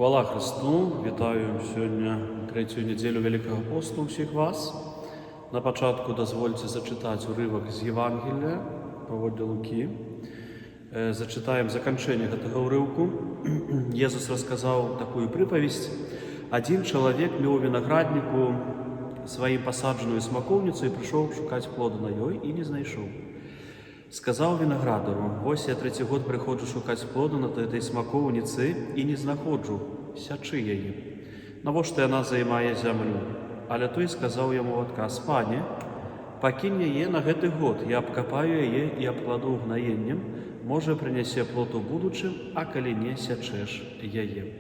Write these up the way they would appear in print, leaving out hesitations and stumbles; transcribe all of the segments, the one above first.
Хвала Христу! Вітаю сьогодні третю неділю Великого посту всіх вас. На початку дозвольте зачитати уривок з Євангелія по Луки. Зачитаем закончение этого уривку. Иисус рассказал такую приповесть. Один человек мел винограднику своим посадженную смоковницу и пришел шукать плода на ёй и не знайшов. Сказав виноградару: «Ось я третій год приходжу шукати плоду на этой смоковниці і не знаходжу, сячи її. Навошта вона займає землю?» Але той сказав йому в отказ: «Пане, покинь її на гэтый год, я обкопаю її і обкладу гноєнням, може принесе плод у будучим, а коли не, сячеш її».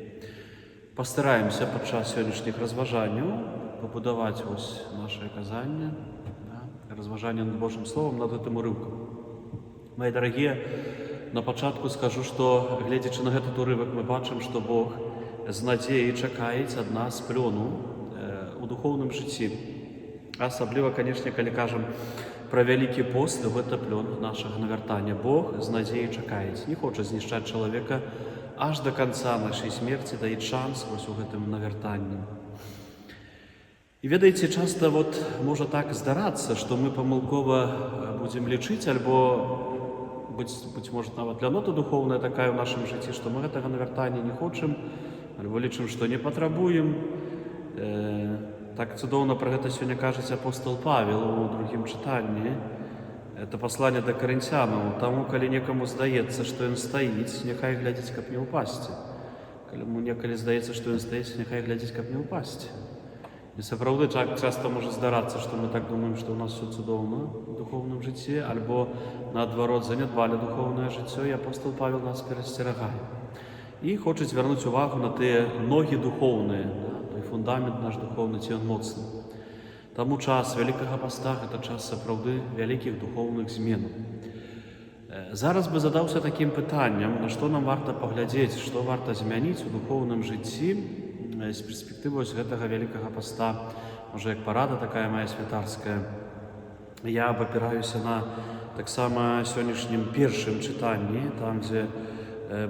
Постараємося під час сьогоднішніх розважань побудувати ось наше казання, розважання над Божим Словом, над этим уривком. Мої дорогі, на початку скажу, що, глядячи на этот уривок, ми бачимо, що Бог з надією чекає від нас пльону у духовному житті. Особливо, звісно, коли кажемо про Великий пост, в це пльон нашого навертання. Бог з надією чекає, не хоче знищати чоловіка аж до кінця нашої смерті, дає шанс ось у цьому навертанні. І, ведаеце, часто може так здарацца, што мы памылкова будзем лічыць, альбо, быць можа, нават лянота духовная такая ў нашым жыцці, што мы гэтага навяртання не хочам, альбо лічым, што не патрабуем. Так цудоўна пра гэта сёння кажа апостол Павел у другім чытанні. Это пасланне да карынцянаў. Таму, калі некаму здаецца, што ён стаіць, няхай глядзіць, каб не ўпасці. Калі некалі здаецца, што ён стаіць, няхай глядзіць, каб не ўпасці. І сапраўды часто може здарацца, што мы так думаем, што ў нас все цудоўна ў духовным жыцці, альбо наадварот занядбалі духовнае жыццё, і апостол Павел нас перасцерагае. І хоча звярнуць увагу на тыя ногі духоўныя, той фундамент наш духовны, ці ён моцны. Таму час Великага Поста – гэта час сапраўды вялікіх духовных зменаў. Зараз бы задаўся такім пытаннем, на што нам варта паглядзець, што варта змяніць у духовным жыцці з перспектывы гэтага Великага Поста, можа, як парада такая моя святарская. Я абапіраюся на таксама сённяшнім першым чытанні, там, дзе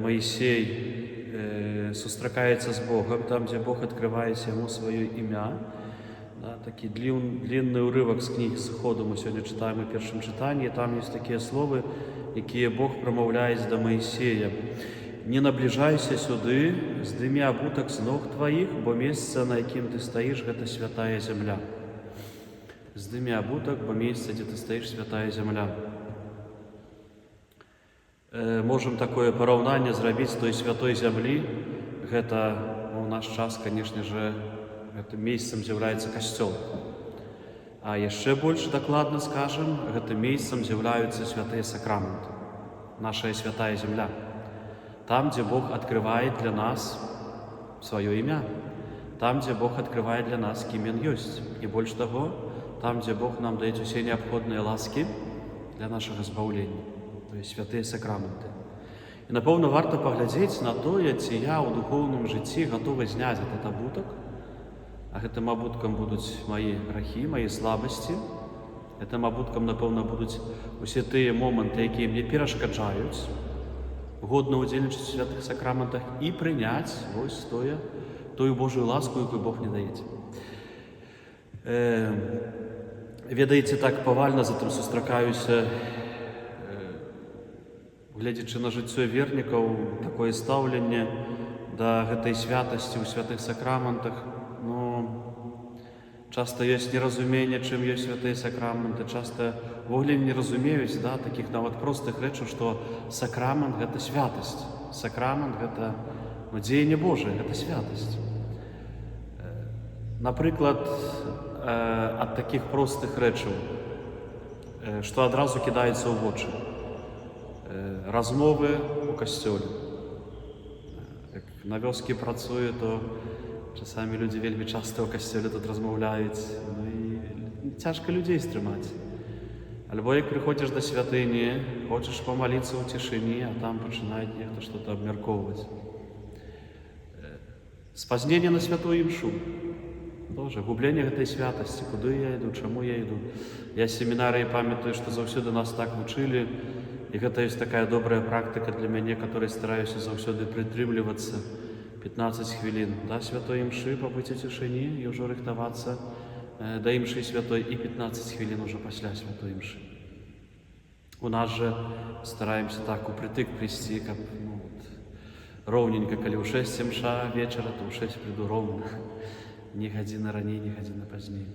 Моисей сустракаецца з Богом, там, дзе Бог адкрывае яму сваё імя. Такі длінны ўрывак з кніг Сходу мы сёння чытаем у першым чытанні, там ёсць такія словы, якія Бог прамаўляе да Моисея. «Не наближайся сюды, здымі абутак з ног твоих, бо месца, на якім ты стаіш, гэта святая земля». Здымі абутак, бо месца, дзе ты стаіш, святая земля. Можам такое параўнанне зрабіць той святой зямлі. Гэта у наш час, канешне же, гэтым месцам з'яўляецца касцёл. А яшчэ больш дакладна скажам, гэтым месцам з'яўляюцца святыя сакраменты. Нашая святая земля. Там, где Бог открывает для нас свое имя, там, где Бог открывает для нас, кем Он есть. И больше того, там, где Бог нам дает все необходные ласки для нашего избавления, то есть святые сакраменты. И, напевно, варто поглядеть на то, ці я у духовном житті готовий зняти этот абуток, а гэтым абутком будуть мои грехи, мои слабости. Гэтым абутком, напевно, будуть усе тыя моменты, які мне перашкаджаюць годно удзельнічаць у святых сакраментах і прыняць вось тую Божую ласку, якую Бог не даеце. Ведаеце, так павальна затым сустракаюся, гледзячы на жыццё вернікаў, такое стаўленне да гэтай святасці ў святых сакраментах. Часто ёсць неразуменне, чым ёсць святыя сакраменты, часто ввогуле не разумеюць такіх нават простых рэчаў, што сакрамент – гэта святасць. Сакрамент – гэта дзеянне Божае, гэта святасць. Напрыклад, ад такіх простых рэчаў, што адразу кідаецца ў вочы. Размовы ў касцёле. Як на вёскі працуе, то часамі людзі вельмі часта ў касцёле тут размаўляюць, і цяжка людзей стрымаць. Альбо як прыходзіш да святыні, хочаш памаліцца ў цішыні, а там пачынае нехта што-то абмяркоўваць. Спазненне на святую імшу. Тоже губленне гэтай святасці, куды я іду, чаму я іду. Я з семінарыі памятаю, што заўсёды нас так вучылі, і гэта ёсць такая добрая практыка для мяне, которой стараюся заўсёды прытрымлівацца. 15 хвилин до святої мши, побыть у тишині і вже рихтуватися до імши святої, і 15 хвилин уже після святої мши. У нас же стараемся так упритык прийти, как ровненько, коли у 6 мша вечера, то у 6 приду ровно. Ни година ранее, ни година позднее.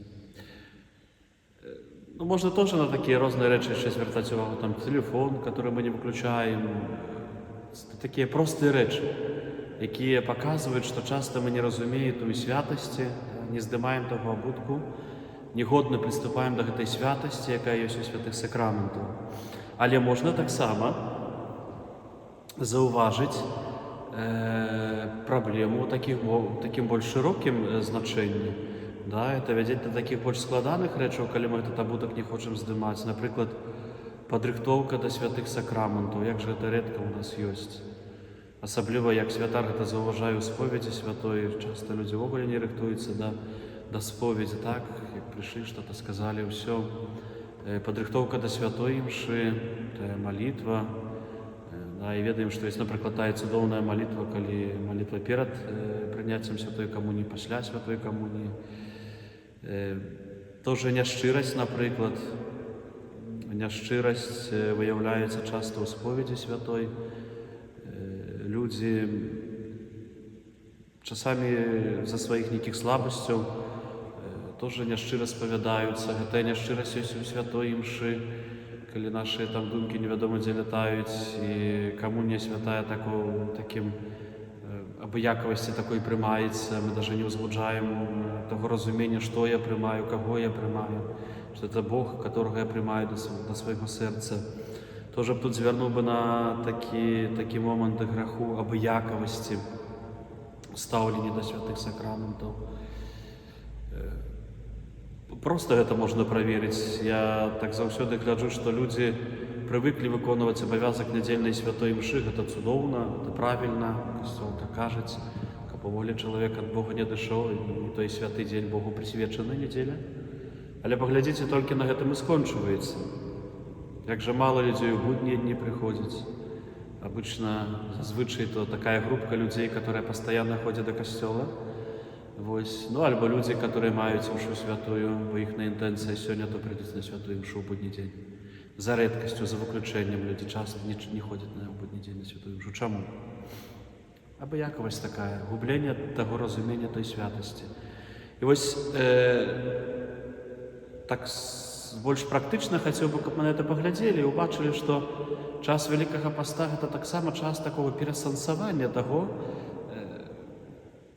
Ну, можно тоже на такие разные речи ще звертати увагу. Там телефон, который мы не выключаем. Такі прості речі, які показують, що часто ми не розуміємо тої святості, не здимаємо того обутку, негодно приступаємо до цієї святості, яка є у святих сакраментів. Але можна так само зауважити проблему таким більш широким значенням. Да, це веде до таких більш складаних речей, коли ми цей обуток не хочемо здимати. Наприклад, підрихтовка до святих сакраментів, як же це рідко у нас є. Особливо, як святар це зауважає у сповіді святої, часто люди в ogóle не рихтуються до сповіді, так, як прийшли, щось сказали, все. Підрихтовка до святої мши, це молитва. Да, і ведаємо, що є, наприклад, та цудовна молитва, коли молитва перед прийняттям святої комунії, після святої комунії. Тоже няшчирість, наприклад. Няшчирість виявляється часто у сповіді святої. Люди часами за своїх неких слабостей тоже няшчиро сповідаються. Це няшчирість є у святої мши, коли наші там думки невідомо де літають, і комунія святая таким обияковості такої приймається. Ми навіть не узбуджаємо того розуміння, що я приймаю, кого я приймаю, що це Бог, которого я приймаю до свого серця. Тоже б тут звернув би на такі моменти греху, обияковості, ставлення до святих сакраментів. Просто це можна перевірити. Я так завжди гляджу, що люди привикли виконувати обов'язок недільної святої мши. Це чудовно, це правильно, Костел так каже. По волі чоловіка від Бога не дійшов, і той святий день Богу присвячена неділя. Але поглядіть, тільки на цьому і скончується. Як же мало людей у будні дні приходять. Обычно, зазвичай, то така група людей, які постійно ходять до костела. Ну, або люди, які мають мшу святую, бо їхня інтенція сьогодні, то прийдуть на святую мшу в будній день. За рідкістю, за виключенням, люди часто не ходять на будній день на святую мшу. Чому? Обияковость така, гублення того розуміння той святості. І ось так більш практично хотів би, щоб ми на це погляділи і побачили, що час Великого Поста – це так само час такого пересенсування того,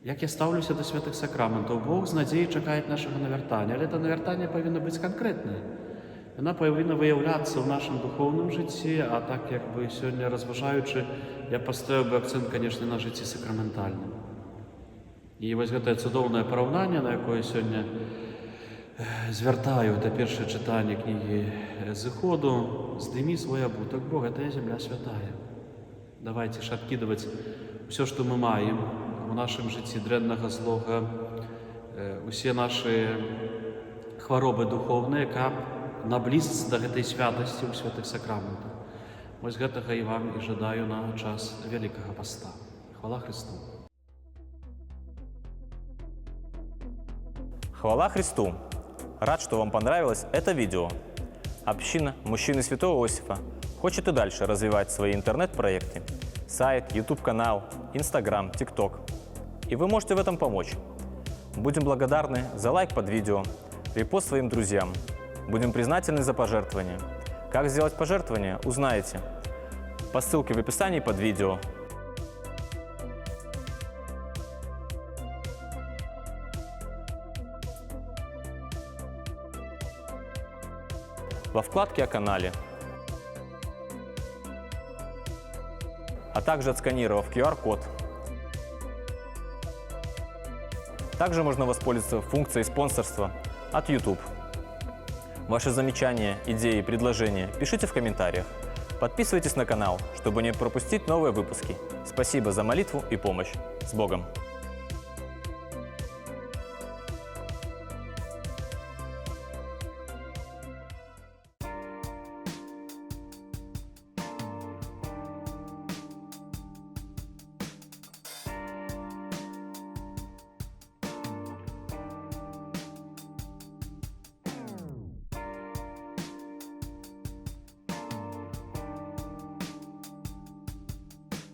як я ставлюся до святих сакраментів. Бог з надією чекає нашого навертання, але це навертання повинно бути конкретне. Вона повинна виявлятися в нашому духовному житті, а так, якби сьогодні розважаючи, я поставив би акцент, звісно, на житті сакраментальному. І ось це чудовне порівняння, на яке я сьогодні звертаю, це перше читання книги Зиходу, «Здими свой обуток, Бог, это земля святая». Давайте ж откидывать все, що ми маємо у нашому житті дренного, злого, усі наші хвороби духовні, яка наблизиться до цієї святості у святих сакраментах. Ось гэтага і вам і жадаю на час Великого Поста. Хвала Христу! Хвала Христу! Рад, что вам понравилось это видео. Община Мужчины Святого Иосифа хочет и дальше развивать свои интернет-проекты. Сайт, YouTube-канал, Instagram, TikTok. И вы можете в этом помочь. Будем благодарны за лайк под видео, репост своим друзьям. Будем признательны за пожертвования. Как сделать пожертвование, узнаете по ссылке в описании под видео. Во вкладке о канале, а также отсканировав QR-код. Также можно воспользоваться функцией спонсорства от YouTube. Ваши замечания, идеи, предложения пишите в комментариях. Подписывайтесь на канал, чтобы не пропустить новые выпуски. Спасибо за молитву и помощь. С Богом!